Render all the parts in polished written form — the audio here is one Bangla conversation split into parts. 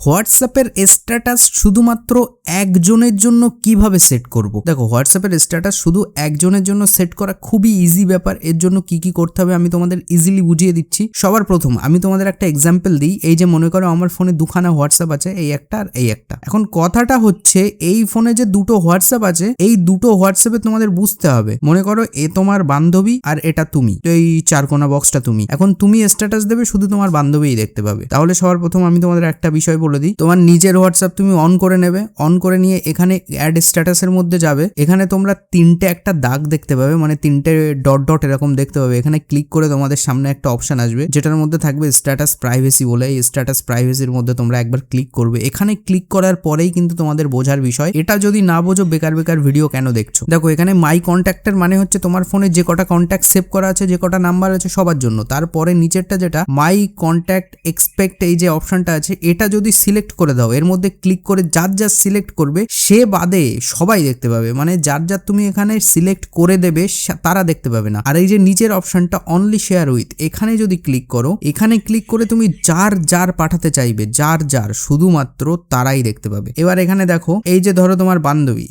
হোয়াটসঅ্যাপের স্ট্যাটাস শুধুমাত্র একজনের জন্য কিভাবে সেট করব। দেখো, হোয়াটসঅ্যাপের স্ট্যাটাস শুধু একজনের জন্য সেট করা খুবই ইজি ব্যাপার। এর জন্য কি কি করতে হবে আমি তোমাদের ইজিলি বুঝিয়ে দিচ্ছি। সবার প্রথম আমি তোমাদের একটা এক্সাম্পল দিই। এই যে মনে করো আমার ফোনে দুখানা হোয়াটসঅ্যাপ আছে, এই একটা আর এই একটা। এখন কথাটা হচ্ছে এই ফোনে যে দুটো হোয়াটসঅ্যাপ আছে, এই দুটো হোয়াটসঅ্যাপে তোমাদের বুঝতে হবে, মনে করো এ তোমার বান্ধবী আর এটা তুমি, তো এই চারকোনা বক্সটা তুমি। এখন তুমি স্ট্যাটাস দেবে, শুধু তোমার বান্ধবীই দেখতে পাবে। তাহলে সবার প্রথম আমি তোমাদের একটা বিষয় বলে দিই, তোমার নিজের হোয়াটসঅ্যাপ তুমি অন করে নেবে। অন করে নিয়ে এখানে অ্যাড স্ট্যাটাসের মধ্যে যাবে। এখানে তোমরা তিনটে একটা দাগ দেখতে পাবে, মানে তিনটে ডট ডট এরকম দেখতে পাবে। এখানে ক্লিক করে তোমাদের সামনে একটা অপশন আসবে যেটার মধ্যে থাকবে স্ট্যাটাস প্রাইভেসি বলে। এই স্ট্যাটাস প্রাইভেসির মধ্যে তোমরা একবার ক্লিক করবে। এখানে ক্লিক করার পরেই কিন্তু তোমাদের বোঝার বিষয়। এটা যদি না বোঝো বেকার বেকার ভিডিও কেন দেখছো। দেখো, এখানে মাই কন্ট্যাক্টের মানে হচ্ছে তোমার ফোনে যে কটা কন্ট্যাক্ট সেভ করা আছে, যে কটা নাম্বার আছে সবার জন্য। তারপরে নিচেরটা যেটা মাই কন্ট্যাক্ট এক্সপেক্ট, এই যে অপশনটা আছে, এটা যদি সিলেক্ট করে দাও, এর মধ্যে ক্লিক করে যার যার সিলেক্ট করবে সে বাদে সবাই দেখতে পাবে। মানে যার যার তুমি এখানে সিলেক্ট করে দেবে তারা দেখতে পাবে না। আর এই যে নিচের অপশনটা অনলি শেয়ার উইথ, এখানে যদি ক্লিক করো, এখানে ক্লিক করে তুমি যার যার পাঠাতে চাইবে, যার যার, শুধুমাত্র তারাই দেখতে পাবে। এবার এখানে দেখো, এই যে ধরো তোমার বান্ধবী,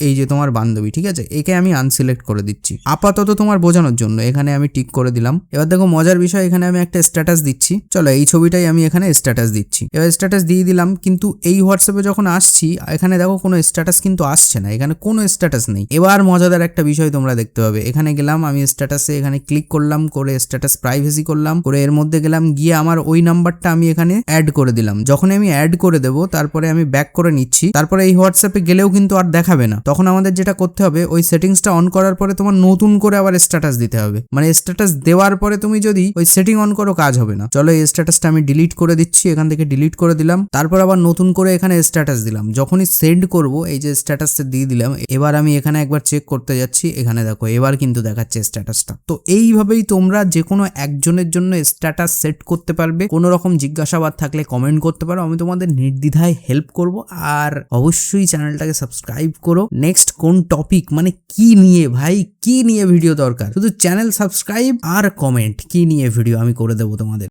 এই যে তোমার বান্ধবী, ঠিক আছে, একে আমি আনসিলেক্ট করে দিচ্ছি আপাতত তোমার বোঝানোর জন্য। এখানে আমি টিক করে দিলাম। এবার দেখো মজার বিষয়, এখানে আমি একটা স্ট্যাটাস দিচ্ছি। চলো এই ছবিটাই আমি এখানে স্ট্যাটাস দিচ্ছি। এবার স্ট্যাটাস দিয়ে দিলাম, কিন্তু এই হোয়াটসঅ্যাপে যখন আসছি এখানে দেখো কোনো স্ট্যাটাস কিন্তু আসছে না, এখানে কোনো স্ট্যাটাস নেই। এবার মজাদার একটা বিষয় তোমরা দেখতে পাবে। এখানে গেলাম আমি স্ট্যাটাসে, এখানে ক্লিক করলাম, করে স্ট্যাটাস প্রাইভেসি করলাম, করে এর মধ্যে গেলাম, গিয়ে আমার ওই নাম্বারটা আমি এখানে অ্যাড করে দিলাম। যখন আমি অ্যাড করে দেবো তারপরে আমি ব্যাক করে নিচ্ছি। তারপরে এই হোয়াটসঅ্যাপে গেলেও কিন্তু আর দেখাবে না। তখন আমাদের যেটা করতে হবে, ওই সেটিংসটা অন করার পরে তোমার নতুন করে আবার স্ট্যাটাস দিতে হবে। মানে স্ট্যাটাস দেওয়ার পরে তুমি যদি ওই সেটিং অন করো কাজ হবে না। চলো এই স্ট্যাটাসটা আমি ডিলিট করে দিচ্ছি, এখান থেকে ডিলিট করে দিলাম। তারপর আবার নতুন করে এখানে স্ট্যাটাস দিলাম। যখনই সেন্ড করব, এই যে স্ট্যাটাসটা দিয়ে দিলাম। এবার আমি এখানে একবার চেক করতে যাচ্ছি, এখানে দেখো এবার কিন্তু দেখাচ্ছে স্ট্যাটাসটা। তো এইভাবেই তোমরা যে কোনো একজনের জন্য স্ট্যাটাস সেট করতে পারবে। কোনো রকম জিজ্ঞাসাবাদ থাকলে কমেন্ট করতে পারো, আমি তোমাদের নির্দ্বিধায় হেল্প করব। আর অবশ্যই চ্যানেলটাকে সাবস্ক্রাইব করো। নেক্সট কোন টপিক, মানে কি নিয়ে ভাই, কি নিয়ে ভিডিও দরকার, শুধু চ্যানেল সাবস্ক্রাইব আর কমেন্ট, কি নিয়ে ভিডিও আমি করে দেবো তোমাদের।